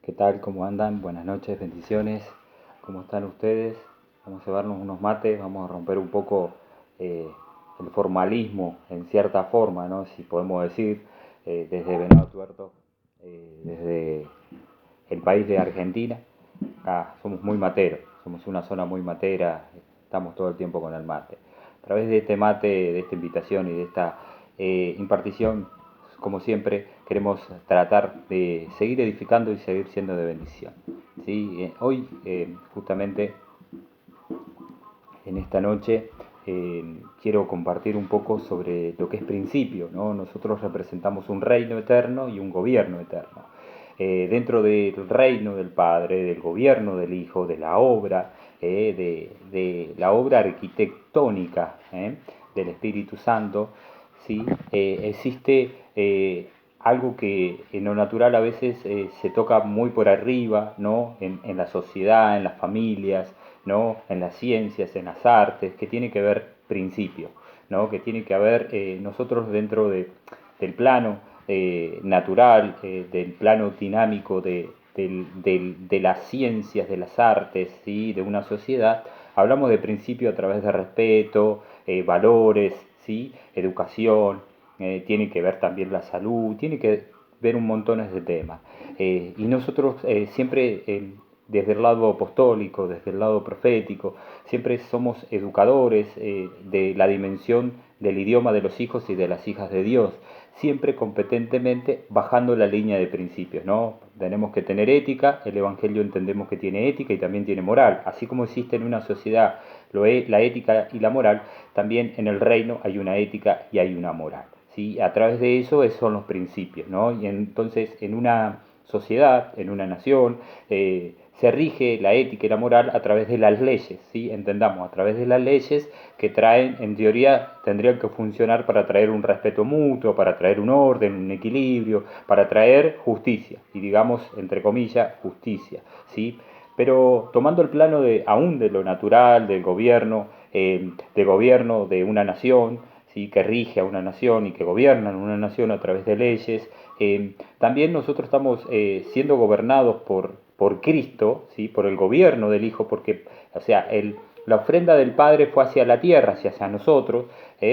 ¿Qué tal? ¿Cómo andan? Buenas noches, bendiciones. ¿Cómo están ustedes? Vamos a llevarnos unos mates, vamos a romper un poco eh, el formalismo en cierta forma, ¿no? Si podemos decir, desde Venado Tuerto, desde el país de Argentina. Somos muy materos, somos una zona muy matera, estamos todo el tiempo con el mate. A través de este mate, de esta invitación y de esta impartición, como siempre, queremos tratar de seguir edificando y seguir siendo de bendición. ¿Sí? Hoy, justamente en esta noche, quiero compartir un poco sobre lo que es principio, ¿no? Nosotros representamos un reino eterno y un gobierno eterno. Dentro del reino del Padre, del gobierno del Hijo, de la obra, de la obra arquitectónica del Espíritu Santo, ¿sí? Existe algo que en lo natural a veces se toca muy por arriba, ¿no? En la sociedad, en las familias, ¿no? En las ciencias, en las artes, que tiene que ver principio, ¿no? Que tiene que haber nosotros dentro del plano natural, del plano dinámico de las ciencias, de las artes, ¿sí? De una sociedad, hablamos de principio a través de respeto, valores, ¿sí? Educación, tiene que ver también la salud, tiene que ver un montón de temas. Y nosotros siempre, desde el lado apostólico, desde el lado profético, siempre somos educadores de la dimensión del idioma de los hijos y de las hijas de Dios, siempre competentemente bajando la línea de principios, ¿no? Tenemos que tener ética, el Evangelio entendemos que tiene ética y también tiene moral, así como existe en una sociedad la ética y la moral, también en el reino hay una ética y hay una moral. ¿Sí? A través de eso son los principios, ¿no? Y entonces en una sociedad, en una nación, se rige la ética y la moral a través de las leyes, ¿sí? Entendamos, a través de las leyes que traen, en teoría, tendrían que funcionar para traer un respeto mutuo, para traer un orden, un equilibrio, para traer justicia, y digamos, entre comillas, justicia, ¿sí? Pero tomando el plano aún de lo natural, del gobierno, de gobierno de una nación, ¿sí? Que rige a una nación y que gobiernan una nación a través de leyes, también nosotros estamos siendo gobernados por Cristo, ¿sí? Por el gobierno del Hijo, porque, o sea, la ofrenda del Padre fue hacia la tierra, hacia nosotros,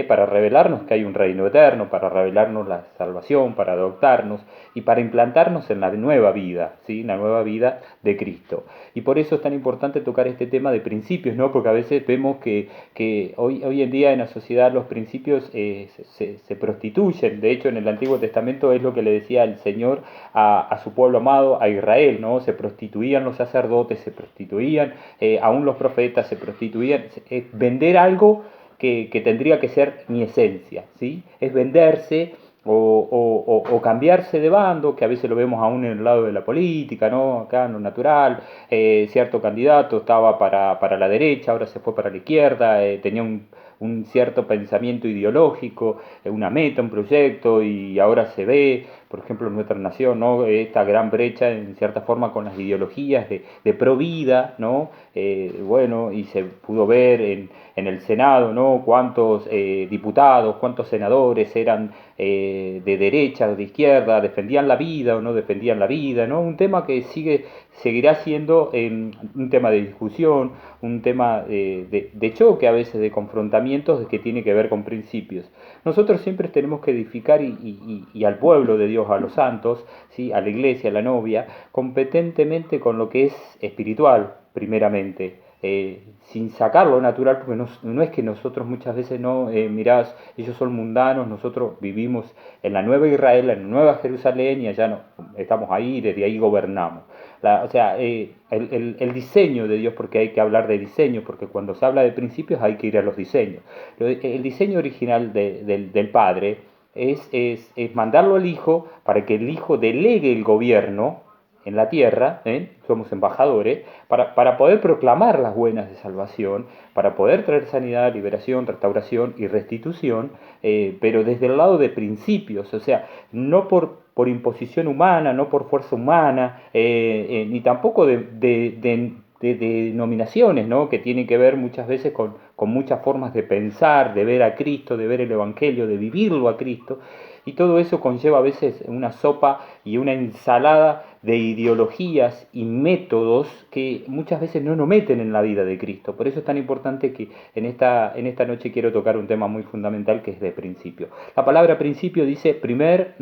para revelarnos que hay un reino eterno, para revelarnos la salvación, para adoptarnos y para implantarnos en la nueva vida, ¿sí? La nueva vida de Cristo. Y por eso es tan importante tocar este tema de principios, ¿no? Porque a veces vemos que hoy en día en la sociedad los principios se prostituyen. De hecho, en el Antiguo Testamento es lo que le decía el Señor a su pueblo amado, a Israel, ¿no? Se prostituían los sacerdotes, se prostituían, aún los profetas se prostituían. Vender algo que tendría que ser mi esencia, ¿sí? Es venderse o cambiarse de bando, que a veces lo vemos aún en el lado de la política, ¿no? Acá en lo natural, cierto candidato estaba para la derecha, ahora se fue para la izquierda, tenía un cierto pensamiento ideológico, una meta, un proyecto, y ahora se ve, por ejemplo, en nuestra nación, ¿no? Esta gran brecha, en cierta forma, con las ideologías de pro vida, ¿no? Bueno, y se pudo ver en el Senado, ¿no? Cuántos diputados, cuántos senadores eran de derecha o de izquierda, defendían la vida o no defendían la vida, ¿no? Un tema que seguirá siendo un tema de discusión, un tema de choque a veces, de confrontamientos que tiene que ver con principios. Nosotros siempre tenemos que edificar y al pueblo de Dios, a los santos, ¿sí? A la iglesia, a la novia, competentemente con lo que es espiritual, primeramente. Sin sacar lo natural, porque no es que nosotros muchas veces no, mirás, ellos son mundanos, nosotros vivimos en la nueva Israel, en la nueva Jerusalén, y allá no, estamos ahí, desde ahí gobernamos. O sea, el diseño de Dios, porque hay que hablar de diseño, porque cuando se habla de principios hay que ir a los diseños. El diseño original del Padre es mandarlo al Hijo para que el Hijo delegue el gobierno en la tierra, somos embajadores, para poder proclamar las buenas de salvación, para poder traer sanidad, liberación, restauración y restitución, pero desde el lado de principios, o sea, no por imposición humana, no por fuerza humana, ni tampoco de denominaciones, ¿no? Que tienen que ver muchas veces con muchas formas de pensar, de ver a Cristo, de ver el Evangelio, de vivirlo a Cristo, y todo eso conlleva a veces una sopa y una ensalada de ideologías y métodos que muchas veces no nos meten en la vida de Cristo. Por eso es tan importante que en esta noche quiero tocar un tema muy fundamental que es de principio. La palabra principio dice primer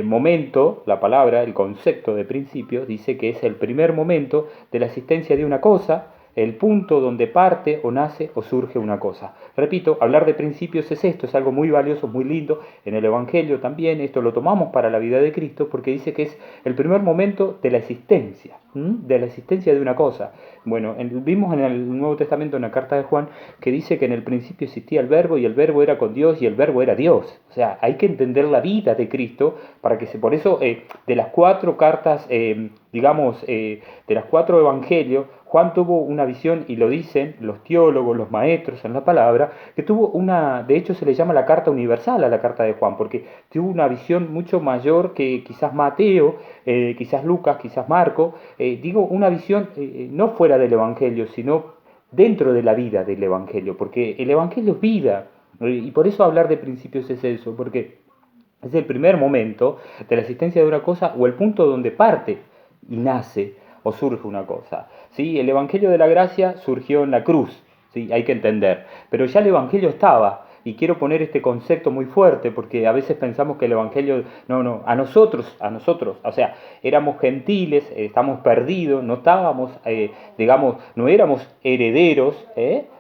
momento, la palabra, el concepto de principio, dice que es el primer momento de la existencia de una cosa, el punto donde parte o nace o surge una cosa. Repito, hablar de principios es esto, es algo muy valioso, muy lindo. En el Evangelio también esto lo tomamos para la vida de Cristo porque dice que es el primer momento de la existencia, de una cosa. Bueno, vimos en el Nuevo Testamento, en la carta de Juan, que dice que en el principio existía el Verbo y el Verbo era con Dios y el Verbo era Dios. O sea, hay que entender la vida de Cristo para que por eso de las 4 cartas, de las 4 evangelios, Juan tuvo una visión, y lo dicen los teólogos, los maestros en la palabra, que tuvo de hecho se le llama la carta universal a la carta de Juan, porque tuvo una visión mucho mayor que quizás Mateo, quizás Lucas, quizás Marco, una visión no fuera del Evangelio, sino dentro de la vida del Evangelio, porque el Evangelio es vida, y por eso hablar de principios es eso, porque es el primer momento de la existencia de una cosa o el punto donde parte y nace o surge una cosa. ¿Sí? El Evangelio de la Gracia surgió en la cruz, ¿sí? Hay que entender, pero ya el Evangelio estaba. Y quiero poner este concepto muy fuerte porque a veces pensamos que el Evangelio, no, a nosotros, o sea, éramos gentiles, estamos perdidos, no estábamos, no éramos herederos,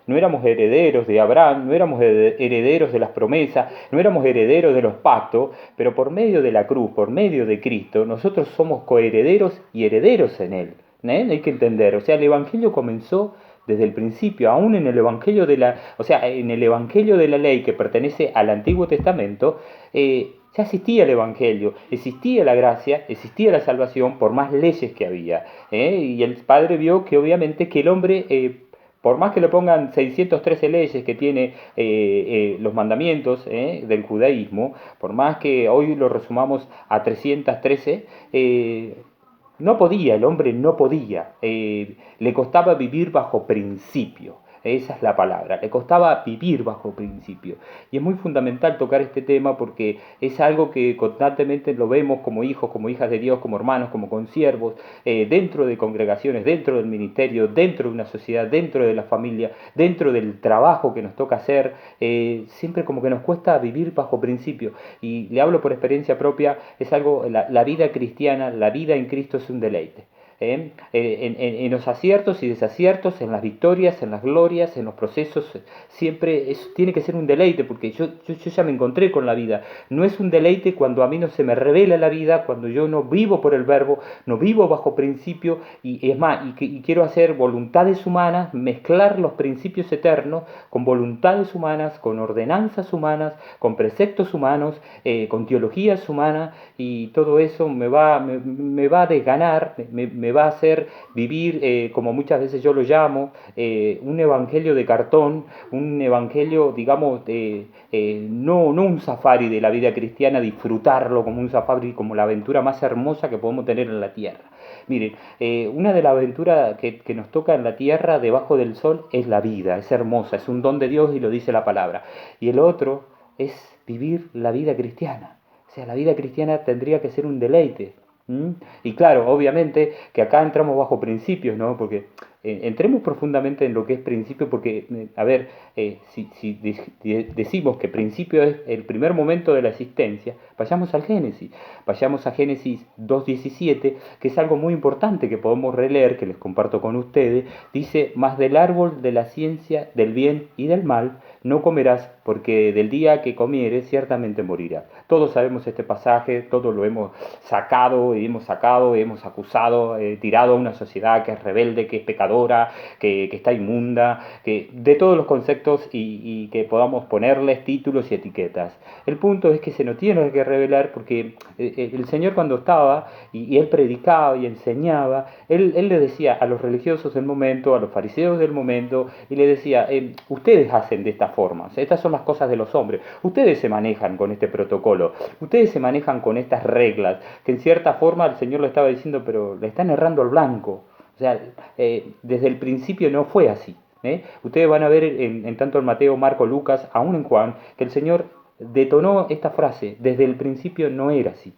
no éramos herederos de Abraham, no éramos herederos de las promesas, no éramos herederos de los pactos, pero por medio de la cruz, por medio de Cristo, nosotros somos coherederos y herederos en Él. Hay que entender, o sea, el Evangelio comenzó desde el principio, aún en el Evangelio en el Evangelio de la ley que pertenece al Antiguo Testamento, ya existía el Evangelio, existía la gracia, existía la salvación por más leyes que había. Y el Padre vio que obviamente que el hombre, por más que le pongan 613 leyes que tiene los mandamientos del judaísmo, por más que hoy lo resumamos a 313, no podía, el hombre no podía, le costaba vivir bajo principio, esa es la palabra, le costaba vivir bajo principio. Y es muy fundamental tocar este tema porque es algo que constantemente lo vemos como hijos, como hijas de Dios, como hermanos, como consiervos, dentro de congregaciones, dentro del ministerio, dentro de una sociedad, dentro de la familia, dentro del trabajo que nos toca hacer, siempre como que nos cuesta vivir bajo principio. Y le hablo por experiencia propia, es algo, la vida cristiana, la vida en Cristo es un deleite. En los aciertos y desaciertos, en las victorias, en las glorias, en los procesos, siempre tiene que ser un deleite, porque yo ya me encontré con la vida. No es un deleite cuando a mí no se me revela la vida, cuando yo no vivo por el verbo, no vivo bajo principio, y es más, y quiero hacer voluntades humanas, mezclar los principios eternos con voluntades humanas, con ordenanzas humanas, con preceptos humanos, con teologías humanas, y todo eso me va a desganar, me va a hacer vivir, como muchas veces yo lo llamo, un evangelio de cartón, un evangelio, digamos, no un safari de la vida cristiana, disfrutarlo como un safari, como la aventura más hermosa que podemos tener en la tierra. Miren, una de las aventuras que nos toca en la tierra, debajo del sol, es la vida, es hermosa, es un don de Dios y lo dice la palabra. Y el otro es vivir la vida cristiana. O sea, la vida cristiana tendría que ser un deleite. Y claro, obviamente que acá entramos bajo principios, ¿no? Porque entremos profundamente en lo que es principio, porque, si decimos que principio es el primer momento de la existencia, vayamos al Génesis, vayamos a Génesis 2:17, que es algo muy importante que podemos releer, que les comparto con ustedes. Dice: mas del árbol de la ciencia del bien y del mal no comerás, porque del día que comieres ciertamente morirás. Todos sabemos este pasaje, todos lo hemos sacado, hemos acusado, tirado a una sociedad que es rebelde, que es pecadora, que está inmunda, que de todos los conceptos y que podamos ponerles títulos y etiquetas. El punto es que se nos tiene que revelar porque el Señor, cuando estaba y Él predicaba y enseñaba, Él le decía a los religiosos del momento, a los fariseos del momento, y le decía: ustedes hacen de esta forma, o sea, estas son las cosas de los hombres, ustedes se manejan con este protocolo, ustedes se manejan con estas reglas, que en cierta forma el Señor le estaba diciendo, pero le están errando al blanco. O sea, desde el principio no fue así. Ustedes van a ver en tanto en Mateo, Marco, Lucas, aún en Juan, que el Señor detonó esta frase: desde el principio no era así.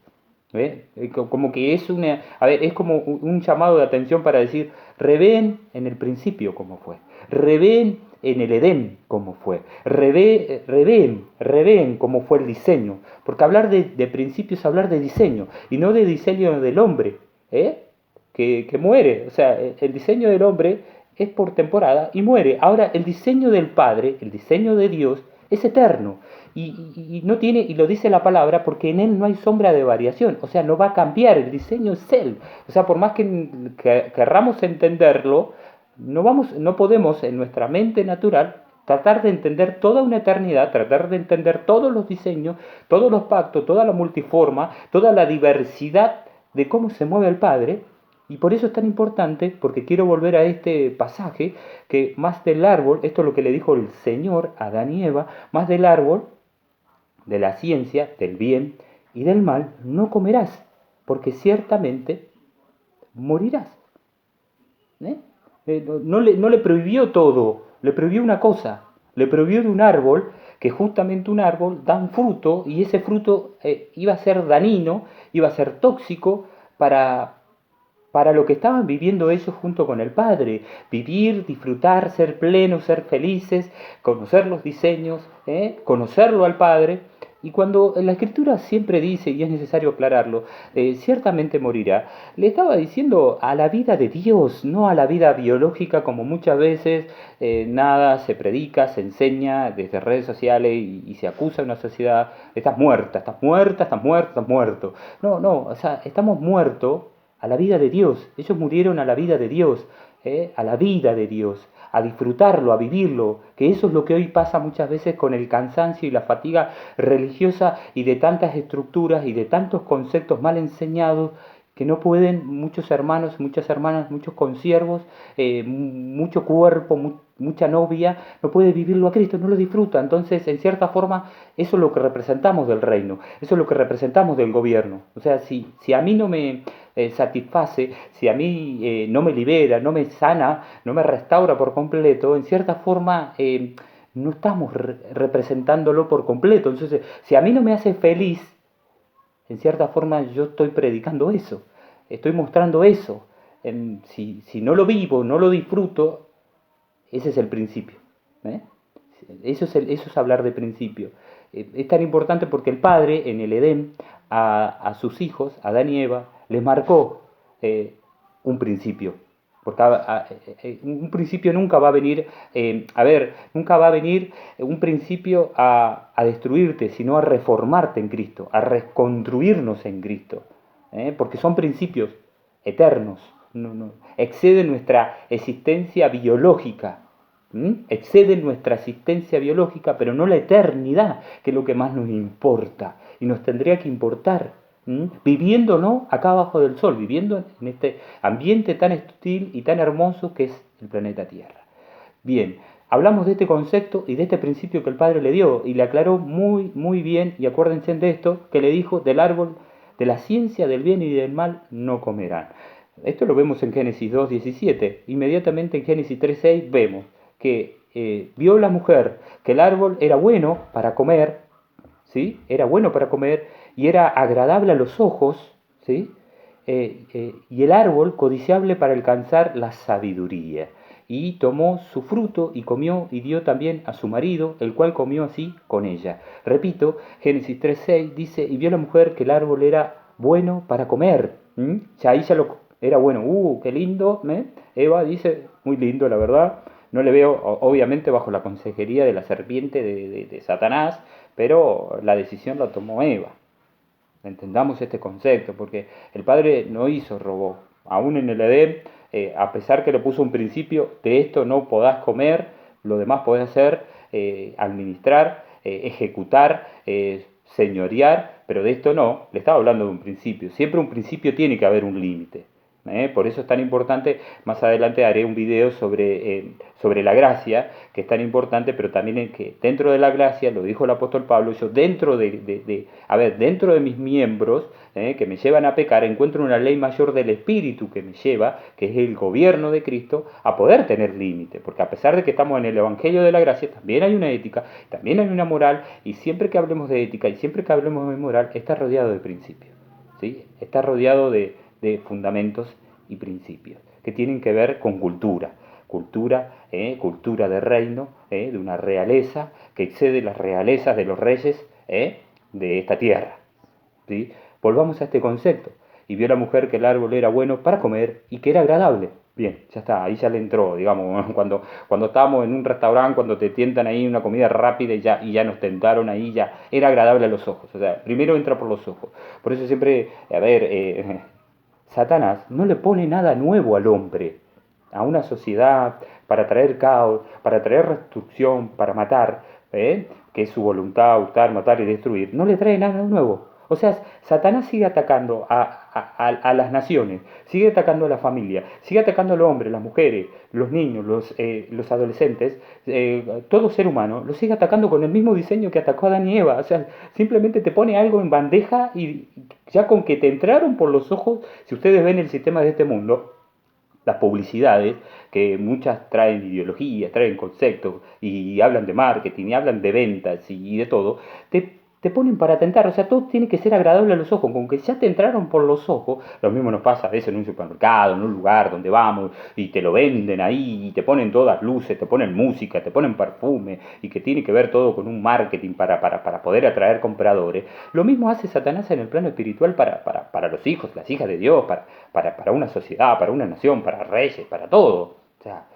Como que es es como un llamado de atención para decir, revén en el principio cómo fue, revén en el Edén cómo fue, revén cómo fue el diseño, porque hablar de principio es hablar de diseño, y no de diseño del hombre, que muere. O sea, el diseño del hombre es por temporada y muere. Ahora, el diseño del Padre, el diseño de Dios, es eterno. Y no tiene, y lo dice la palabra, porque en él no hay sombra de variación. O sea, no va a cambiar, el diseño es él. O sea, por más que querramos entenderlo, no podemos en nuestra mente natural tratar de entender toda una eternidad, tratar de entender todos los diseños, todos los pactos, toda la multiforma, toda la diversidad de cómo se mueve el Padre. Y por eso es tan importante, porque quiero volver a este pasaje, que más del árbol, esto es lo que le dijo el Señor a Adán y Eva, más del árbol de la ciencia, del bien y del mal, no comerás, porque ciertamente morirás. ¿Eh? No le prohibió todo, le prohibió una cosa, le prohibió de un árbol, que justamente un árbol da un fruto, y ese fruto iba a ser dañino, iba a ser tóxico para lo que estaban viviendo ellos junto con el Padre: vivir, disfrutar, ser plenos, ser felices, conocer los diseños, conocerlo al Padre. Y cuando la Escritura siempre dice, y es necesario aclararlo, ciertamente morirá, le estaba diciendo a la vida de Dios, no a la vida biológica, como muchas veces nada se predica, se enseña desde redes sociales, y se acusa a una sociedad: estás muerta, estás muerta, estás muerto, estás muerto. No, o sea, estamos muertos a la vida de Dios. Ellos murieron a la vida de Dios, a la vida de Dios, a disfrutarlo, a vivirlo, que eso es lo que hoy pasa muchas veces con el cansancio y la fatiga religiosa, y de tantas estructuras y de tantos conceptos mal enseñados, que no pueden muchos hermanos, muchas hermanas, muchos consiervos, mucho cuerpo, mucha novia, no puede vivirlo a Cristo, no lo disfruta. Entonces, en cierta forma, eso es lo que representamos del reino, eso es lo que representamos del gobierno. O sea, si a mí no me satisface, si a mí no me libera, no me sana, no me restaura por completo, en cierta forma no estamos representándolo por completo. Entonces, si a mí no me hace feliz, en cierta forma yo estoy predicando eso, estoy mostrando eso. Si no lo vivo, no lo disfruto, ese es el principio. ¿eh? Eso es hablar de principio. Es tan importante porque el Padre en el Edén a sus hijos, a Adán y Eva, les marcó un principio. Porque un principio nunca va a venir, nunca va a venir un principio a destruirte, sino a reformarte en Cristo, a reconstruirnos en Cristo. Porque son principios eternos, exceden nuestra existencia biológica. Exceden nuestra existencia biológica, pero no la eternidad, que es lo que más nos importa y nos tendría que importar. Viviendo no acá abajo del sol, viviendo en este ambiente tan hostil y tan hermoso que es el planeta Tierra. Bien, hablamos de este concepto y de este principio que el Padre le dio, y le aclaró muy, muy bien. Y acuérdense de esto, que le dijo: del árbol de la ciencia del bien y del mal no comerán. Esto lo vemos en Génesis 2:17. Inmediatamente en Génesis 3:6 vemos que vio la mujer que el árbol era bueno para comer, ¿sí? Era bueno para comer y era agradable a los ojos, ¿sí? Y el árbol codiciable para alcanzar la sabiduría. Y tomó su fruto y comió, y dio también a su marido, el cual comió así con ella. Repito, Génesis 3:6 dice: y vio la mujer que el árbol era bueno para comer. Ya ahí ya lo era bueno. Qué lindo. Eva dice: muy lindo, la verdad. No le veo, obviamente, bajo la consejería de la serpiente de Satanás, pero la decisión la tomó Eva. Entendamos este concepto, porque el Padre no hizo robot. Aún en el Edén, a pesar que le puso un principio: de esto no podás comer, lo demás podés hacer, administrar, ejecutar, señorear, pero de esto no. Le estaba hablando de un principio. Siempre un principio tiene que haber un límite. Por eso es tan importante, más adelante haré un video sobre la gracia, que es tan importante, pero también es que dentro de la gracia, lo dijo el apóstol Pablo, yo dentro de mis miembros, que me llevan a pecar, encuentro una ley mayor del Espíritu que me lleva, que es el gobierno de Cristo, a poder tener límite, porque a pesar de que estamos en el Evangelio de la gracia, también hay una ética, también hay una moral, y siempre que hablemos de ética y siempre que hablemos de moral, está rodeado de principios, ¿sí? Está rodeado de fundamentos y principios que tienen que ver con cultura de reino, de una realeza que excede las realezas de los reyes de esta tierra, ¿sí? Volvamos a este concepto. Y vio la mujer que el árbol era bueno para comer y que era agradable. Bien, ya está, ahí ya le entró, digamos, cuando estábamos en un restaurante, cuando te tientan ahí una comida rápida y ya nos tentaron ahí, ya era agradable a los ojos. O sea, primero entra por los ojos. Por eso siempre, Satanás no le pone nada nuevo al hombre, a una sociedad, para traer caos, para traer destrucción, para matar, que es su voluntad, hurtar, matar y destruir. No le trae nada nuevo. O sea, Satanás sigue atacando a las naciones, sigue atacando a la familia, sigue atacando al hombre, las mujeres, los niños, los adolescentes, todo ser humano, lo sigue atacando con el mismo diseño que atacó a Adán y Eva. O sea, simplemente te pone algo en bandeja y ya con que te entraron por los ojos, si ustedes ven el sistema de este mundo, las publicidades, que muchas traen ideologías, traen conceptos y hablan de marketing y hablan de ventas y de todo, te ponen para tentar. O sea, todo tiene que ser agradable a los ojos, con que ya te entraron por los ojos. Lo mismo nos pasa a veces en un supermercado, en un lugar donde vamos y te lo venden ahí y te ponen todas luces, te ponen música, te ponen perfume y que tiene que ver todo con un marketing para poder atraer compradores. Lo mismo hace Satanás en el plano espiritual para los hijos, las hijas de Dios, para una sociedad, para una nación, para reyes, para todo. O sea,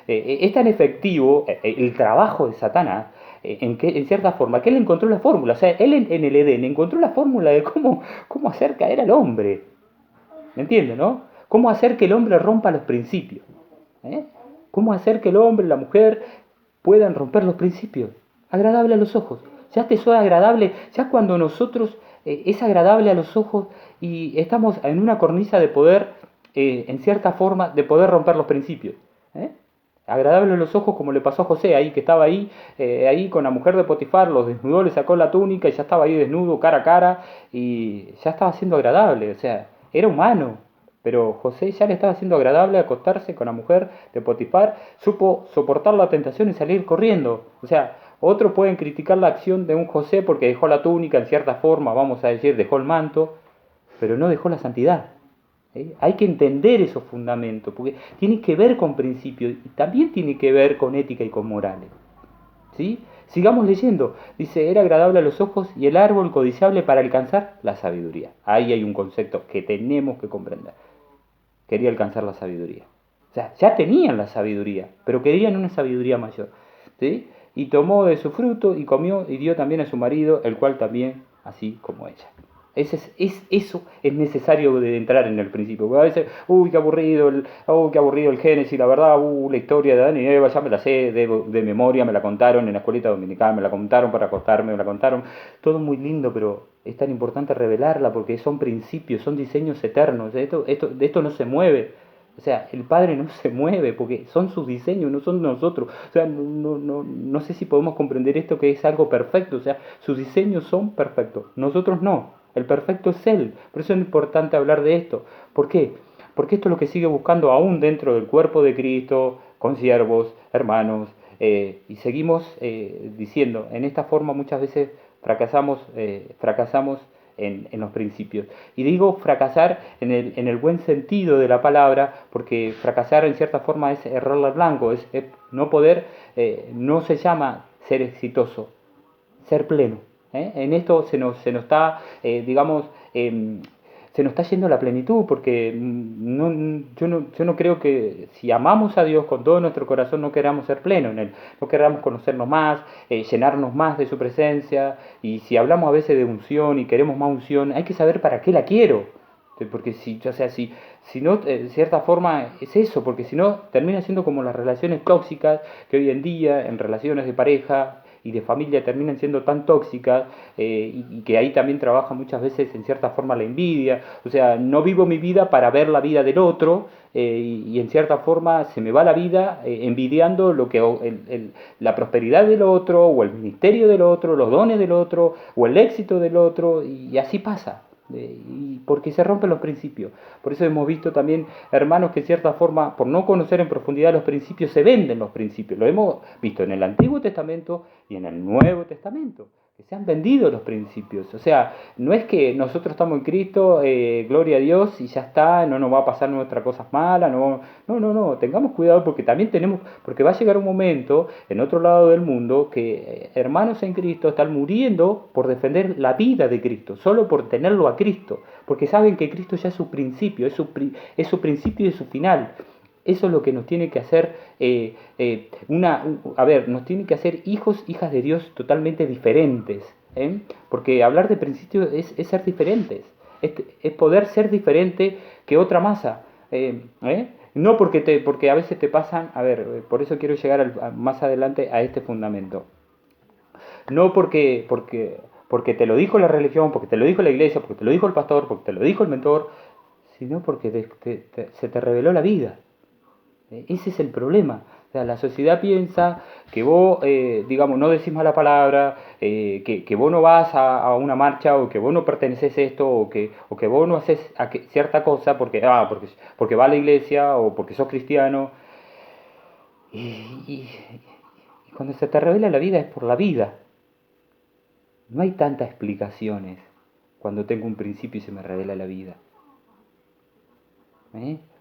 es tan efectivo el trabajo de Satanás en cierta forma que él encontró la fórmula. O sea, él en el Edén encontró la fórmula de cómo hacer caer al hombre. ¿Me entiendes, no? Cómo hacer que el hombre rompa los principios. ¿Eh? Cómo hacer que el hombre y la mujer puedan romper los principios. Agradable a los ojos. Ya te soy agradable, ya cuando nosotros es agradable a los ojos y estamos en una cornisa de poder, en cierta forma, de poder romper los principios. ¿Eh? Agradable a los ojos, como le pasó a José ahí, que estaba ahí con la mujer de Potifar, los desnudó, le sacó la túnica y ya estaba ahí desnudo, cara a cara, y ya estaba siendo agradable. O sea, era humano. Pero José ya le estaba haciendo agradable acostarse con la mujer de Potifar, supo soportar la tentación y salir corriendo. O sea, otros pueden criticar la acción de un José porque dejó la túnica, en cierta forma, vamos a decir, dejó el manto, pero no dejó la santidad. Hay que entender esos fundamentos, porque tiene que ver con principios y también tiene que ver con ética y con morales. ¿Sí? Sigamos leyendo. Dice, era agradable a los ojos y el árbol codiciable para alcanzar la sabiduría. Ahí hay un concepto que tenemos que comprender. Quería alcanzar la sabiduría. O sea, ya tenían la sabiduría, pero querían una sabiduría mayor. ¿Sí? Y tomó de su fruto y comió y dio también a su marido, el cual también, así como ella. Eso es necesario de entrar en el principio. Porque a veces, qué aburrido el Génesis, la verdad, la historia de Adán y Eva, ya me la sé de memoria, me la contaron en la escuelita dominical, me la contaron para acostarme, me la contaron. Todo muy lindo, pero es tan importante revelarla porque son principios, son diseños eternos. De esto no se mueve. O sea, el Padre no se mueve porque son sus diseños, no son nosotros. O sea, no sé si podemos comprender esto que es algo perfecto. O sea, sus diseños son perfectos, nosotros no. El perfecto es Él. Por eso es importante hablar de esto. ¿Por qué? Porque esto es lo que sigue buscando aún dentro del cuerpo de Cristo, con siervos, hermanos, y seguimos diciendo, en esta forma muchas veces fracasamos en los principios. Y digo fracasar en el buen sentido de la palabra, porque fracasar en cierta forma es errarle al blanco, es no poder, no se llama ser exitoso, ser pleno. En esto se nos está, se nos está yendo la plenitud, porque yo no creo que si amamos a Dios con todo nuestro corazón no queramos ser plenos en Él, no queramos conocernos más, llenarnos más de su presencia, y si hablamos a veces de unción y queremos más unción, hay que saber para qué la quiero, porque si no, en cierta forma es eso, porque si no termina siendo como las relaciones tóxicas que hoy en día, en relaciones de pareja, y de familia terminan siendo tan tóxicas y que ahí también trabaja muchas veces en cierta forma la envidia. O sea, no vivo mi vida para ver la vida del otro y en cierta forma se me va la vida envidiando lo que la prosperidad del otro o el ministerio del otro, los dones del otro o el éxito del otro y así pasa. Y porque se rompen los principios. Por eso hemos visto también hermanos que en cierta forma, por no conocer en profundidad los principios, se venden los principios. Lo hemos visto en el Antiguo Testamento y en el Nuevo Testamento, que se han vendido los principios. O sea, no es que nosotros estamos en Cristo, gloria a Dios, y ya está, no nos va a pasar nuestras cosas malas, no, tengamos cuidado porque también porque va a llegar un momento en otro lado del mundo que hermanos en Cristo están muriendo por defender la vida de Cristo, solo por tenerlo a Cristo, porque saben que Cristo ya es su principio, es su principio y su final. Eso es lo que nos tiene que hacer, nos tiene que hacer hijos, hijas de Dios totalmente diferentes, porque hablar de principios es ser diferentes, es poder ser diferente que otra masa, no porque a veces te pasan, por eso quiero llegar más adelante a este fundamento. No porque te lo dijo la religión, porque te lo dijo la iglesia, porque te lo dijo el pastor, porque te lo dijo el mentor, sino porque se te reveló la vida. Ese es el problema. O sea, la sociedad piensa que vos, no decís mala palabra, que vos no vas a una marcha, o que vos no perteneces a esto, o que vos no haces cierta cosa porque va a la iglesia, o porque sos cristiano. Y cuando se te revela la vida es por la vida. No hay tantas explicaciones cuando tengo un principio y se me revela la vida.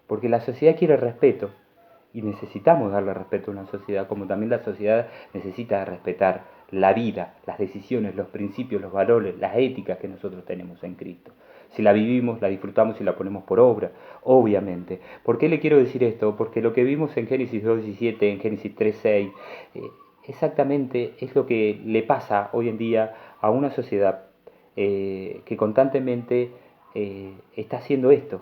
Porque la sociedad quiere respeto. Y necesitamos darle respeto a una sociedad, como también la sociedad necesita respetar la vida, las decisiones, los principios, los valores, las éticas que nosotros tenemos en Cristo. Si la vivimos, la disfrutamos y la ponemos por obra, obviamente. ¿Por qué le quiero decir esto? Porque lo que vimos en Génesis 2:17, en Génesis 3:6, exactamente es lo que le pasa hoy en día a una sociedad que constantemente está haciendo esto.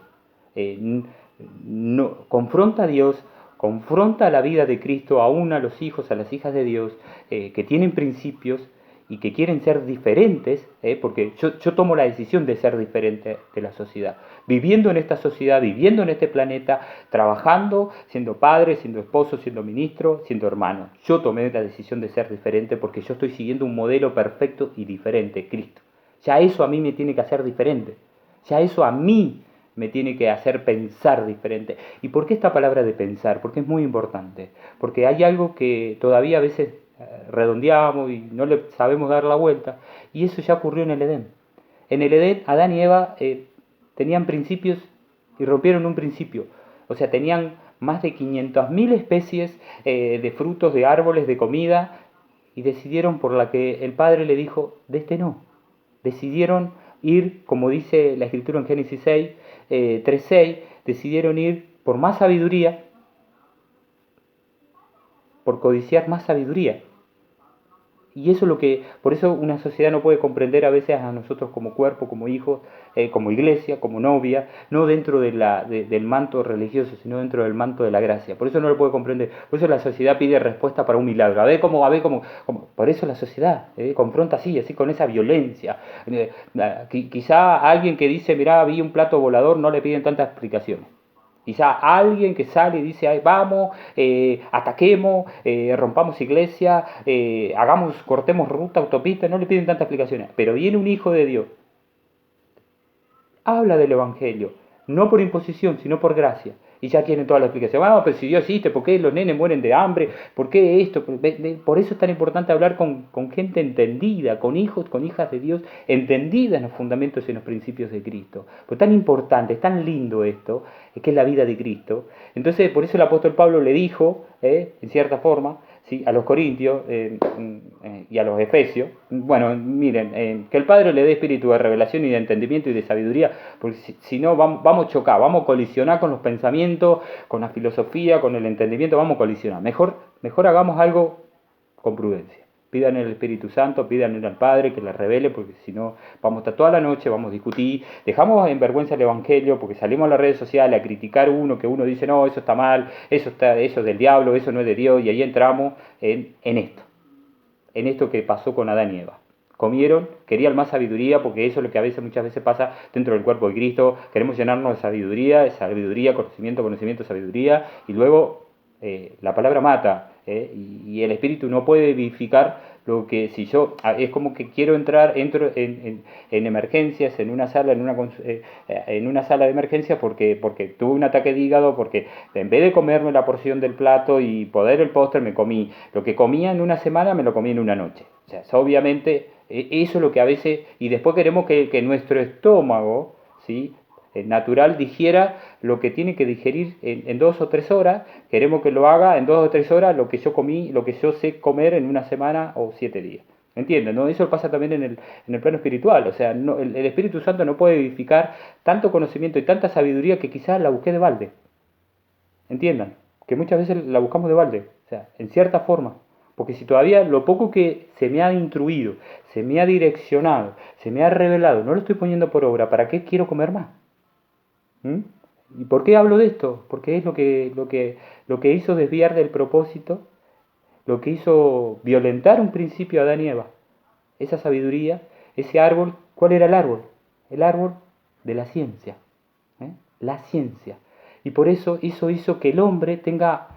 Confronta a Dios, confronta la vida de Cristo aún a los hijos, a las hijas de Dios, que tienen principios y que quieren ser diferentes, porque yo tomo la decisión de ser diferente de la sociedad, viviendo en esta sociedad, viviendo en este planeta, trabajando, siendo padre, siendo esposo, siendo ministro, siendo hermano. Yo tomé la decisión de ser diferente porque yo estoy siguiendo un modelo perfecto y diferente, Cristo. Ya eso a mí me tiene que hacer diferente, ya eso a mí me tiene que hacer pensar diferente. ¿Y por qué esta palabra de pensar? Porque es muy importante. Porque hay algo que todavía a veces redondeamos y no le sabemos dar la vuelta. Y eso ya ocurrió en el Edén. En el Edén, Adán y Eva tenían principios y rompieron un principio. O sea, tenían más de 500.000 especies de frutos, de árboles, de comida. Y decidieron por la que el Padre le dijo, de este no. Decidieron ir, como dice la Escritura en Génesis 3:6, decidieron ir por más sabiduría, por codiciar más sabiduría. Y eso es lo que, por eso una sociedad no puede comprender a veces a nosotros como cuerpo, como hijos, como iglesia, como novia, no dentro del manto religioso, sino dentro del manto de la gracia. Por eso no lo puede comprender. Por eso la sociedad pide respuesta para un milagro. A ver cómo. Por eso la sociedad confronta así con esa violencia. Quizá a alguien que dice, mirá, vi un plato volador, no le piden tantas explicaciones. Quizá alguien que sale y dice, ay, vamos, ataquemos, rompamos iglesia, cortemos ruta, autopista, no le piden tantas explicaciones. Pero viene un hijo de Dios, habla del Evangelio, no por imposición, sino por gracia. Y ya quieren toda la explicación. Pero si Dios existe, ¿por qué los nenes mueren de hambre? ¿Por qué esto? Por eso es tan importante hablar con gente entendida, con hijos, con hijas de Dios, entendida en los fundamentos y en los principios de Cristo. Pues tan importante, es tan lindo esto, que es la vida de Cristo. Entonces, por eso el apóstol Pablo le dijo, en cierta forma, ¿sí?, a los corintios y a los efesios, bueno, miren, que el Padre le dé espíritu de revelación y de entendimiento y de sabiduría, porque si no vamos a chocar, vamos a colisionar con los pensamientos, con la filosofía, con el entendimiento, vamos a colisionar. Mejor hagamos algo con prudencia. Pidan el Espíritu Santo, pidan al Padre que les revele, porque si no vamos a estar toda la noche, vamos a discutir, dejamos en vergüenza el Evangelio, porque salimos a las redes sociales a criticar que uno dice, no, eso está mal, eso es del diablo, eso no es de Dios, y ahí entramos en esto. en esto que pasó con Adán y Eva. Comieron, querían más sabiduría, porque eso es lo que muchas veces pasa dentro del cuerpo de Cristo. Queremos llenarnos de sabiduría, conocimiento, sabiduría, y luego la palabra mata, y el espíritu no puede vivificar lo que si yo, es como que entro en emergencias, en una sala, en una sala de emergencias porque tuve un ataque de hígado, porque en vez de comerme la porción del plato y poder el postre, me comí lo que comía en una semana, me lo comí en una noche. O sea, obviamente eso es lo que a veces, y después queremos que nuestro estómago, ¿sí?, natural, digiera lo que tiene que digerir en 2 o 3 horas. Queremos que lo haga en 2 o 3 horas lo que yo comí, lo que yo sé comer en una semana o 7 días. ¿Entienden? ¿No? Eso pasa también en el plano espiritual. O sea, no, el Espíritu Santo no puede edificar tanto conocimiento y tanta sabiduría que quizás la busqué de balde. ¿Entiendan? Que muchas veces la buscamos de balde. O sea, en cierta forma. Porque si todavía lo poco que se me ha instruido, se me ha direccionado, se me ha revelado, no lo estoy poniendo por obra, ¿para qué quiero comer más? ¿Mm? ¿Y por qué hablo de esto? Porque es lo que hizo desviar del propósito, lo que hizo violentar un principio a Adán y Eva. Esa sabiduría, ese árbol, ¿cuál era el árbol? El árbol de la ciencia. La ciencia. Y por eso hizo que el hombre tenga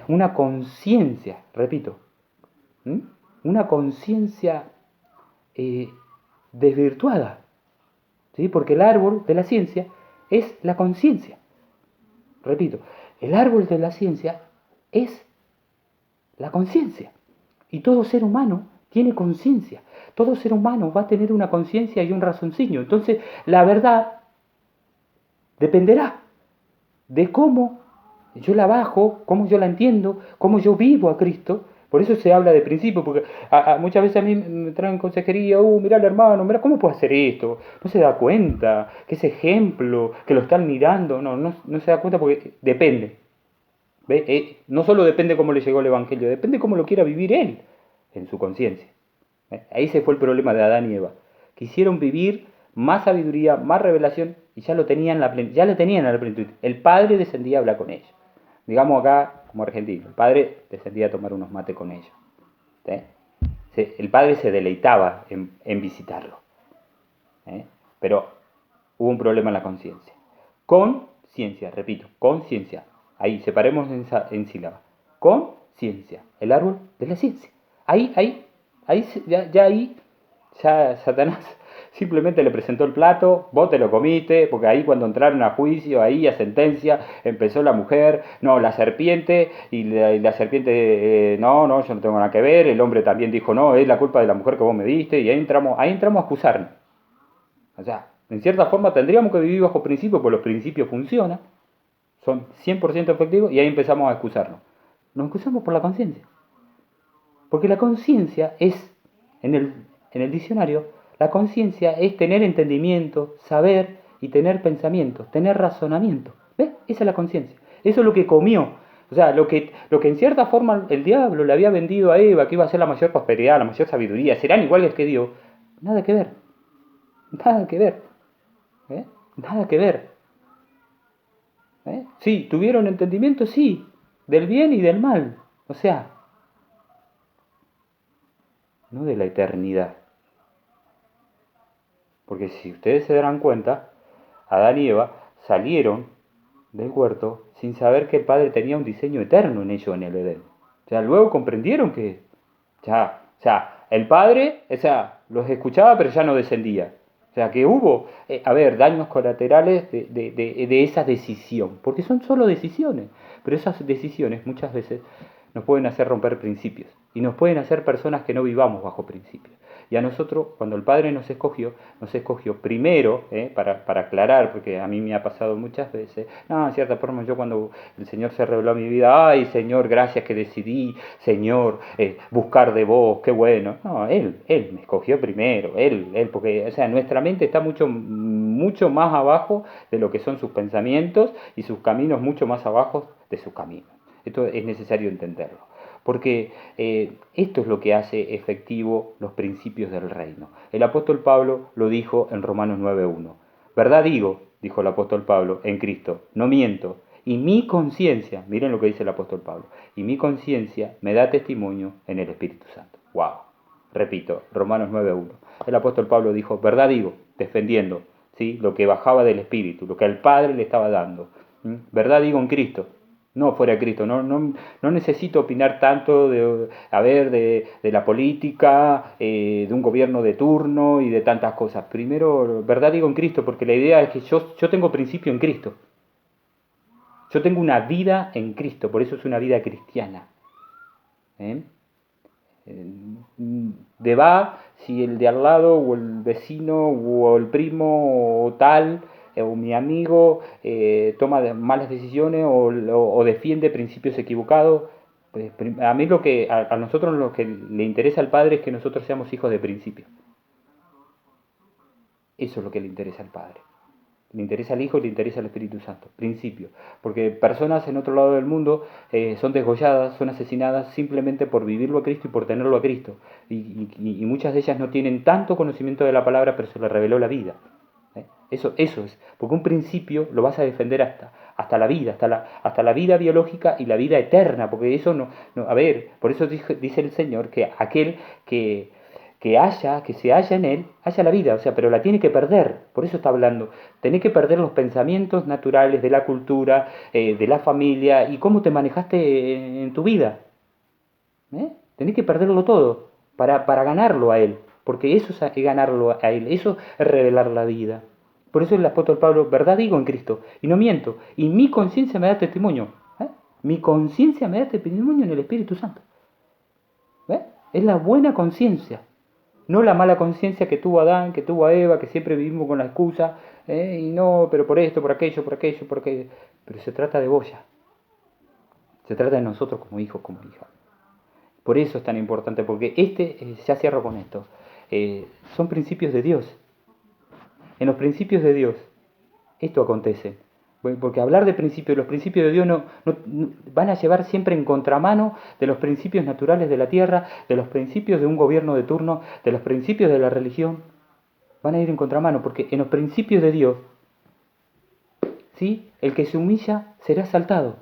una conciencia, repito, una conciencia desvirtuada. ¿Sí? Porque el árbol de la ciencia es la conciencia. Repito, el árbol de la ciencia es la conciencia. Y todo ser humano tiene conciencia. Todo ser humano va a tener una conciencia y un raciocinio. Entonces, la verdad dependerá de cómo yo la bajo, cómo yo la entiendo, cómo yo vivo a Cristo. Por eso se habla de principio, porque muchas veces a mí me traen consejería, mirá al hermano, mirá cómo puede hacer esto, no se da cuenta, que ese ejemplo, que lo están mirando, no se da cuenta porque depende. ¿Ve? No solo depende cómo le llegó el Evangelio, depende cómo lo quiera vivir él en su conciencia. Ahí se fue el problema de Adán y Eva. Quisieron vivir más sabiduría, más revelación, y ya lo tenían en la plenitud. El padre descendía a hablar con ellos. Digamos acá, como argentino, el padre descendía a tomar unos mates con ellos. El padre se deleitaba en visitarlo. Pero hubo un problema en la conciencia. Conciencia, repito, conciencia. Ahí, separemos en sílaba. Conciencia, el árbol de la ciencia. Ahí, ya Satanás simplemente le presentó el plato, vos te lo comiste, porque ahí cuando entraron a juicio, ahí a sentencia, empezó la mujer, no, la serpiente, y la serpiente, no, yo no tengo nada que ver, el hombre también dijo, no, es la culpa de la mujer que vos me diste, y ahí entramos a acusarnos. O sea, en cierta forma tendríamos que vivir bajo principios, porque los principios funcionan, son 100% efectivos, y ahí empezamos a excusarnos. Nos excusamos por la conciencia. Porque la conciencia es, en el diccionario, la conciencia es tener entendimiento, saber y tener pensamientos, tener razonamiento. ¿Ves? Esa es la conciencia. Eso es lo que comió. O sea, lo que en cierta forma el diablo le había vendido a Eva, que iba a ser la mayor prosperidad, la mayor sabiduría, serán iguales que Dios. Nada que ver. Nada que ver. Nada que ver. Sí, tuvieron entendimiento, sí, del bien y del mal. O sea, no de la eternidad. Porque si ustedes se darán cuenta, Adán y Eva salieron del huerto sin saber que el Padre tenía un diseño eterno en ellos en el Edén. O sea, luego comprendieron que el Padre, los escuchaba pero ya no descendía. O sea, que hubo, daños colaterales de esa decisión. Porque son solo decisiones. Pero esas decisiones muchas veces nos pueden hacer romper principios. Y nos pueden hacer personas que no vivamos bajo principios. Y a nosotros, cuando el Padre nos escogió primero, para aclarar, porque a mí me ha pasado muchas veces, en cierta forma yo cuando el Señor se reveló a mi vida, ay Señor, gracias que decidí, Señor, buscar de vos, qué bueno. No, Él me escogió primero, Él, porque, nuestra mente está mucho más abajo de lo que son sus pensamientos y sus caminos mucho más abajo de sus caminos. Esto es necesario entenderlo. Porque esto es lo que hace efectivo los principios del reino. El apóstol Pablo lo dijo en Romanos 9:1. Verdad digo, dijo el apóstol Pablo, en Cristo, no miento. Y mi conciencia, miren lo que dice el apóstol Pablo, y mi conciencia me da testimonio en el Espíritu Santo. Wow. Repito, Romanos 9:1. El apóstol Pablo dijo, verdad digo, defendiendo, ¿sí?, lo que bajaba del Espíritu, lo que al Padre le estaba dando. Verdad digo en Cristo, no fuera de Cristo. No necesito opinar tanto de la política, de un gobierno de turno y de tantas cosas. Primero, verdad digo en Cristo, porque la idea es que yo tengo principio en Cristo. Yo tengo una vida en Cristo, por eso es una vida cristiana. ¿Eh? De va si el de al lado o el vecino o el primo o tal o mi amigo toma malas decisiones o defiende principios equivocados. A mí a nosotros lo que le interesa al Padre es que nosotros seamos hijos de principio. Eso es lo que le interesa al Padre. Le interesa al Hijo y le interesa al Espíritu Santo. Principio. Porque personas en otro lado del mundo son desgolladas, son asesinadas simplemente por vivirlo a Cristo y por tenerlo a Cristo. Y muchas de ellas no tienen tanto conocimiento de la palabra, pero se les reveló la vida. Eso es. Porque un principio lo vas a defender hasta la vida, hasta la vida biológica y la vida eterna. Porque eso a ver, por eso dice el Señor que aquel que se halla en él, haya la vida, o sea, pero la tiene que perder, por eso está hablando, tenés que perder los pensamientos naturales de la cultura, de la familia, y cómo te manejaste en tu vida, tenés que perderlo todo, para ganarlo a él, porque eso es ganarlo a él, eso es revelar la vida. Por eso el apóstol Pablo, verdad digo en Cristo, y no miento, y mi conciencia me da testimonio, mi conciencia me da testimonio en el Espíritu Santo, es la buena conciencia. No la mala conciencia que tuvo Adán, que tuvo Eva, que siempre vivimos con la excusa, y no, pero por esto, por aquello, por aquello, por aquello. Pero se trata de vos ya. Se trata de nosotros como hijos, como hijas. Por eso es tan importante, porque ya cierro con esto, son principios de Dios. En los principios de Dios, esto acontece. Porque hablar de principios, los principios de Dios no van a llevar siempre en contramano de los principios naturales de la tierra, de los principios de un gobierno de turno, de los principios de la religión. Van a ir en contramano, porque en los principios de Dios, ¿sí?, el que se humilla será exaltado.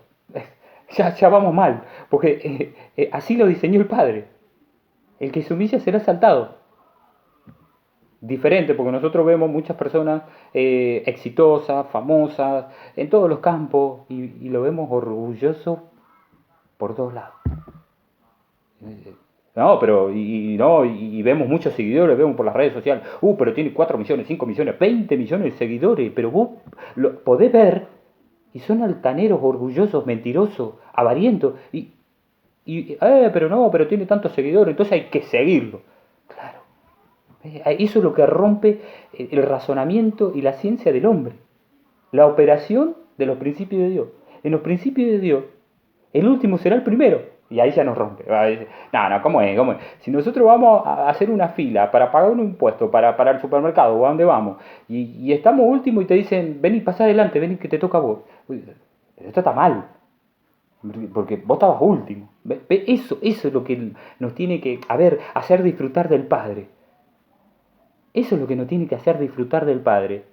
Ya vamos mal, porque así lo diseñó el Padre. El que se humilla será exaltado. Diferente, porque nosotros vemos muchas personas exitosas, famosas, en todos los campos, y lo vemos orgulloso por todos lados. No, pero y vemos muchos seguidores, vemos por las redes sociales, pero tiene 4 millones, 5 millones, 20 millones de seguidores, pero vos lo podés ver, y son altaneros, orgullosos, mentirosos, avarientos, pero tiene tantos seguidores, entonces hay que seguirlo. Claro. Eso es lo que rompe el razonamiento y la ciencia del hombre. La operación de los principios de Dios. En los principios de Dios, el último será el primero. Y ahí ya nos rompe. No, ¿cómo es? Si nosotros vamos a hacer una fila para pagar un impuesto para el supermercado o a dónde vamos, y estamos último y te dicen, vení, pasá adelante, vení que te toca a vos. Esto está mal. Porque vos estabas último. Eso es lo que nos tiene que hacer disfrutar del Padre. Eso es lo que nos tiene que hacer disfrutar del Padre.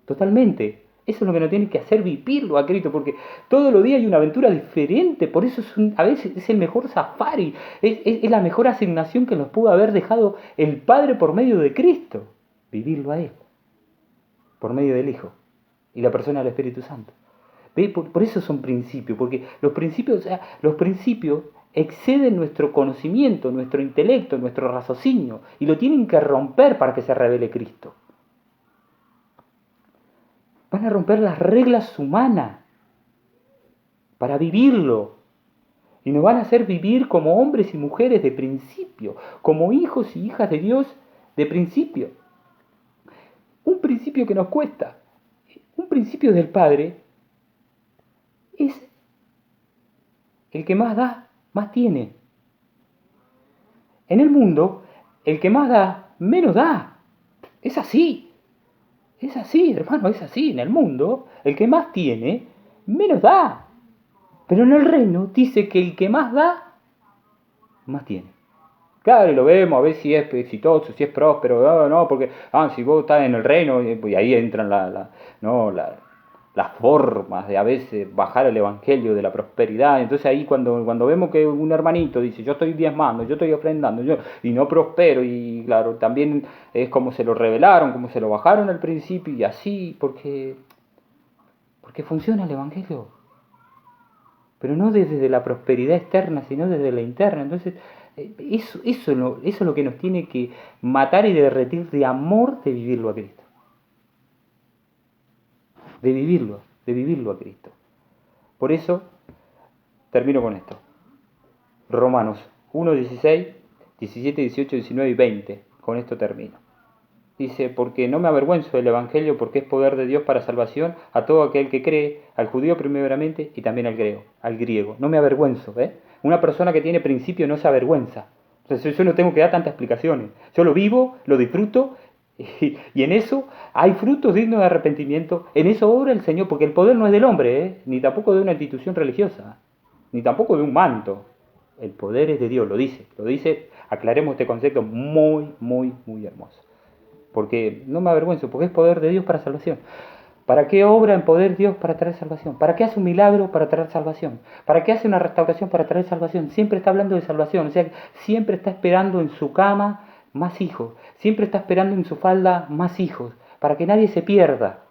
Totalmente. Eso es lo que nos tiene que hacer vivirlo a Cristo, porque todos los días hay una aventura diferente, por eso a veces es el mejor safari, es la mejor asignación que nos pudo haber dejado el Padre por medio de Cristo, vivirlo a Él, por medio del Hijo y la persona del Espíritu Santo. ¿Ve? Por eso son principios, porque los principios exceden nuestro conocimiento, nuestro intelecto, nuestro raciocinio, y lo tienen que romper para que se revele Cristo. Van a romper las reglas humanas para vivirlo. Y nos van a hacer vivir como hombres y mujeres de principio, como hijos y hijas de Dios de principio. Un principio que nos cuesta, un principio del Padre, es el que más da, más tiene. En el mundo, el que más da, menos da. Es así. Es así, hermano, es así. En el mundo, el que más tiene, menos da. Pero en el reino dice que el que más da, más tiene. Claro, y lo vemos a ver si es exitoso, si es próspero, porque si vos estás en el reino, y ahí entran las formas de a veces bajar el evangelio de la prosperidad. Entonces ahí cuando vemos que un hermanito dice, yo estoy diezmando, yo estoy ofrendando, y no prospero, y claro, también es como se lo revelaron, como se lo bajaron al principio, y así, porque funciona el evangelio. Pero no desde la prosperidad externa, sino desde la interna. Entonces, eso es lo que nos tiene que matar y derretir de amor de vivirlo a Cristo. De vivirlo a Cristo. Por eso, termino con esto. Romanos 1, 16, 17, 18, 19 y 20. Con esto termino. Dice, porque no me avergüenzo del Evangelio, porque es poder de Dios para salvación a todo aquel que cree, al judío primeramente y también al griego. No me avergüenzo, ¿eh? Una persona que tiene principio no se avergüenza. Entonces yo no tengo que dar tantas explicaciones. Yo lo vivo, lo disfruto, y en eso hay frutos dignos de arrepentimiento. En eso obra el Señor, porque el poder no es del hombre, ni tampoco de una institución religiosa, ni tampoco de un manto. El poder es de Dios, lo dice, aclaremos este concepto muy, muy, muy hermoso. Porque no me avergüenzo, porque es poder de Dios para salvación. ¿Para qué obra en poder Dios para traer salvación? ¿Para qué hace un milagro para traer salvación? ¿Para qué hace una restauración para traer salvación? Siempre está hablando de salvación, o sea, siempre está esperando en su cama más hijos, siempre está esperando en su falda más hijos, para que nadie se pierda,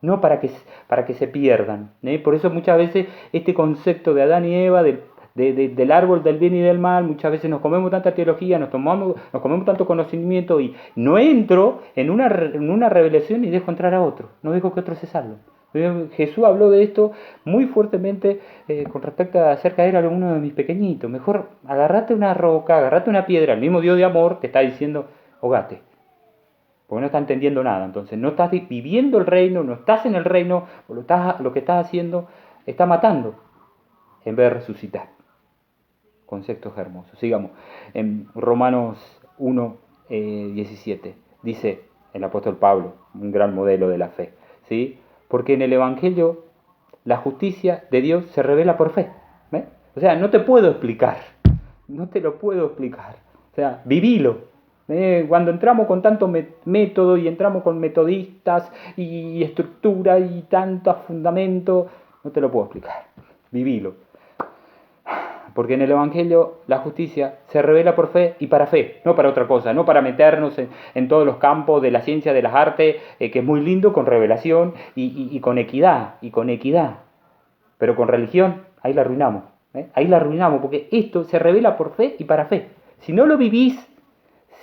no para que se pierdan. Por eso muchas veces este concepto de Adán y Eva, del árbol del bien y del mal, muchas veces nos comemos tanta teología, nos comemos tanto conocimiento y no entro en una revelación y dejo entrar a otro, no dejo que otros se salven. Jesús habló de esto muy fuertemente con respecto a hacer caer a alguno de mis pequeñitos. Mejor agarrate una roca, agarrate una piedra, el mismo Dios de amor te está diciendo, hogate. Porque no está entendiendo nada, entonces no estás viviendo el reino, no estás en el reino, lo que estás haciendo está matando en vez de resucitar. Conceptos hermosos. Sigamos. En Romanos 1, 17 dice el apóstol Pablo, un gran modelo de la fe, ¿sí? Porque en el Evangelio la justicia de Dios se revela por fe. ¿Ves? O sea, no te puedo explicar, no te lo puedo explicar. O sea, vivilo. Cuando entramos con tanto método y entramos con metodistas y estructura y tantos fundamentos, no te lo puedo explicar. Vivilo. Porque en el Evangelio la justicia se revela por fe y para fe, no para otra cosa, no para meternos en todos los campos de la ciencia, de las artes, que es muy lindo con revelación y con equidad, Pero con religión, ahí la arruinamos, ahí la arruinamos, porque esto se revela por fe y para fe. Si no lo vivís,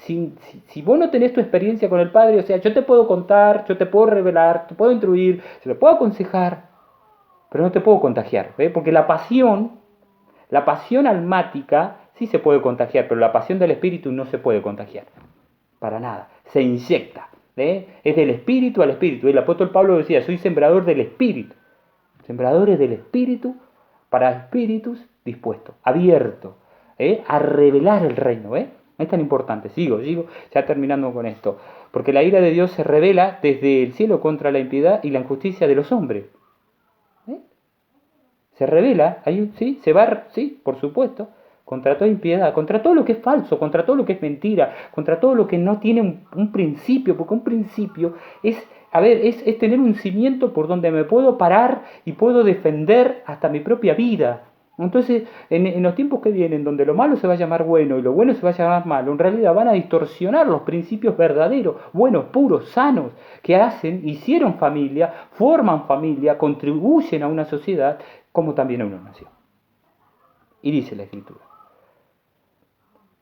si vos no tenés tu experiencia con el Padre, o sea, yo te puedo contar, yo te puedo revelar, te puedo instruir, se lo puedo aconsejar, pero no te puedo contagiar, porque la pasión almática sí se puede contagiar, pero la pasión del espíritu no se puede contagiar. Para nada. Se inyecta. Es del espíritu al espíritu. El apóstol Pablo decía, soy sembrador del espíritu. Sembradores del espíritu para espíritus dispuestos, abiertos, a revelar el reino. Es tan importante. Sigo, ya terminando con esto. Porque la ira de Dios se revela desde el cielo contra la impiedad y la injusticia de los hombres. Se revela, sí, se va, sí, por supuesto, contra toda impiedad, contra todo lo que es falso, contra todo lo que es mentira, contra todo lo que no tiene un principio, porque un principio es tener un cimiento por donde me puedo parar y puedo defender hasta mi propia vida. Entonces, en los tiempos que vienen, donde lo malo se va a llamar bueno y lo bueno se va a llamar malo, en realidad van a distorsionar los principios verdaderos, buenos, puros, sanos, que hicieron familia, forman familia, contribuyen a una sociedad, como también a una nación. Y dice la Escritura,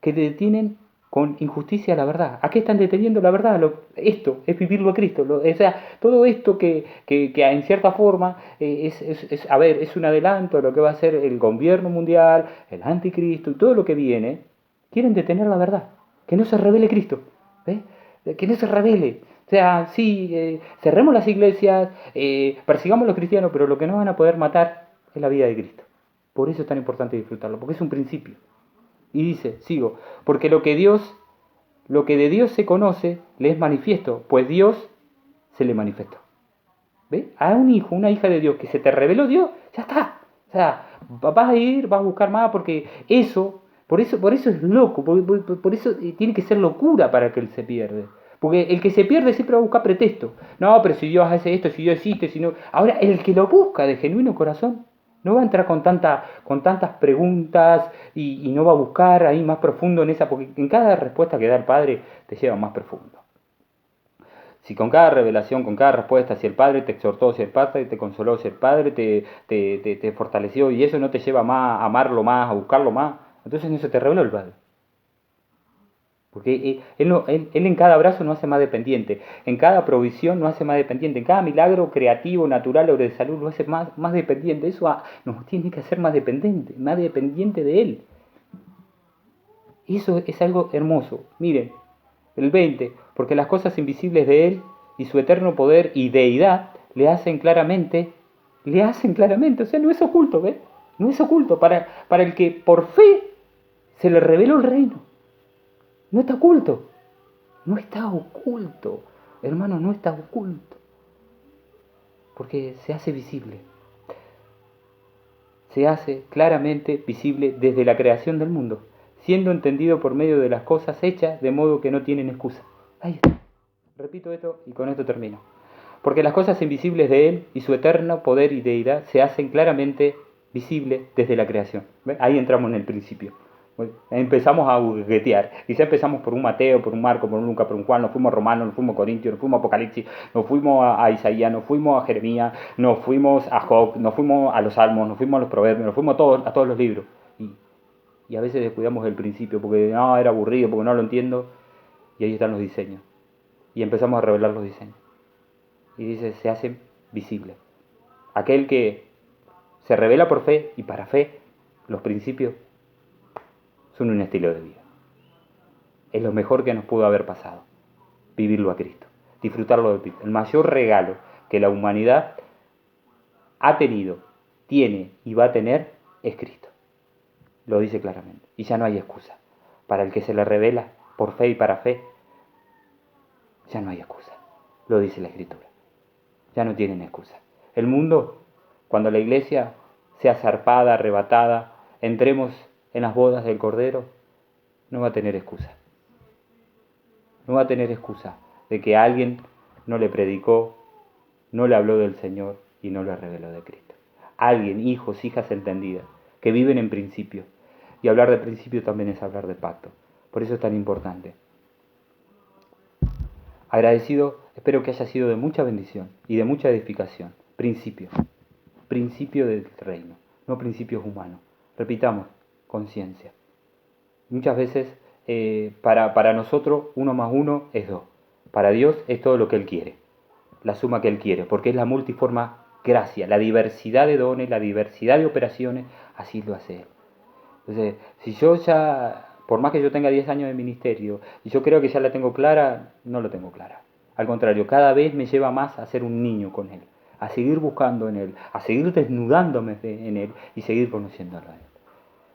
que detienen con injusticia la verdad. ¿A qué están deteniendo la verdad? Esto es vivirlo a Cristo. O sea, todo esto que en cierta forma es un adelanto de lo que va a ser el gobierno mundial, el anticristo y todo lo que viene, quieren detener la verdad. Que no se revele Cristo. Que no se revele. O sea, sí, cerremos las iglesias, persigamos a los cristianos, pero lo que no van a poder matar es la vida de Cristo. Por eso es tan importante disfrutarlo, porque es un principio. Y dice, sigo, porque lo que de Dios se conoce, le es manifiesto, pues Dios se le manifestó. ¿Ves? A un hijo, una hija de Dios que se te reveló Dios, ya está. O sea, vas a ir, vas a buscar más, porque por eso es loco, por eso tiene que ser locura para que él se pierde. Porque el que se pierde siempre va a buscar pretexto. No, pero si Dios hace esto, si Dios existe, si no... Ahora, el que lo busca de genuino corazón no va a entrar con tantas preguntas y no va a buscar ahí más profundo en esa, porque en cada respuesta que da el Padre te lleva más profundo. Si con cada revelación, con cada respuesta, si el Padre te exhortó, si el Padre te consoló, si el Padre te fortaleció y eso no te lleva más a amarlo más, a buscarlo más, entonces no se te reveló el Padre. Porque él en cada abrazo nos hace más dependiente, en cada provisión nos hace más dependiente, en cada milagro creativo, natural o de salud nos hace más dependiente. Eso nos tiene que hacer más dependiente de Él. Eso es algo hermoso. Miren, el 20, porque las cosas invisibles de Él y su eterno poder y deidad le hacen claramente, o sea, no es oculto, ¿ves? No es oculto, para el que por fe se le reveló el reino. No está oculto, hermano, no está oculto, porque se hace visible, se hace claramente visible desde la creación del mundo, siendo entendido por medio de las cosas hechas, de modo que no tienen excusa. Ahí está. Repito esto y con esto termino. Porque las cosas invisibles de Él y su eterno poder y deidad se hacen claramente visibles desde la creación. ¿Ven? Ahí entramos en el principio. Empezamos a juguetear. Quizá empezamos por un Mateo, por un Marco, por un Lucas, por un Juan, nos fuimos a Romanos, nos fuimos a Corintios, nos fuimos a Apocalipsis, nos fuimos a Isaías, nos fuimos a Jeremías, nos fuimos a Job, nos fuimos a los Salmos, nos fuimos a los Proverbios, nos fuimos a todos los libros. Y a veces descuidamos el principio porque no, era aburrido, porque no lo entiendo. Y ahí están los diseños. Y empezamos a revelar los diseños. Y dice, se hace visible. Aquel que se revela por fe y para fe, los principios son un estilo de vida. Es lo mejor que nos pudo haber pasado, vivirlo a Cristo, disfrutarlo de Cristo. El mayor regalo que la humanidad ha tenido, tiene y va a tener es Cristo. Lo dice claramente. Y ya no hay excusa. Para el que se le revela por fe y para fe, ya no hay excusa. Lo dice la Escritura. Ya no tienen excusa. El mundo, cuando la iglesia sea zarpada, arrebatada, entremos en las bodas del Cordero, no va a tener excusa. No va a tener excusa de que alguien no le predicó, no le habló del Señor y no le reveló de Cristo. Alguien, hijos, hijas entendidas, que viven en principio. Y hablar de principio también es hablar de pacto. Por eso es tan importante. Agradecido, espero que haya sido de mucha bendición y de mucha edificación. Principio del reino, no principios humanos. Repitamos, conciencia. Muchas veces para nosotros 1 más 1 es 2. Para Dios es todo lo que Él quiere, la suma que Él quiere, porque es la multiforma gracia, la diversidad de dones, la diversidad de operaciones, así lo hace Él. Entonces, si yo ya, por más que yo tenga 10 años de ministerio, y yo creo que ya la tengo clara, no lo tengo clara. Al contrario, cada vez me lleva más a ser un niño con Él, a seguir buscando en Él, a seguir desnudándome en Él y seguir conociéndolo a Él.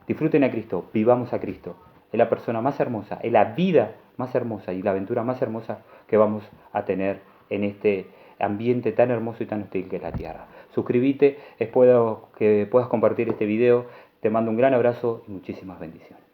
Disfruten a Cristo, vivamos a Cristo. Es la persona más hermosa, es la vida más hermosa y la aventura más hermosa que vamos a tener en este ambiente tan hermoso y tan hostil que es la tierra. Suscríbete, espero que puedas compartir este video. Te mando un gran abrazo y muchísimas bendiciones.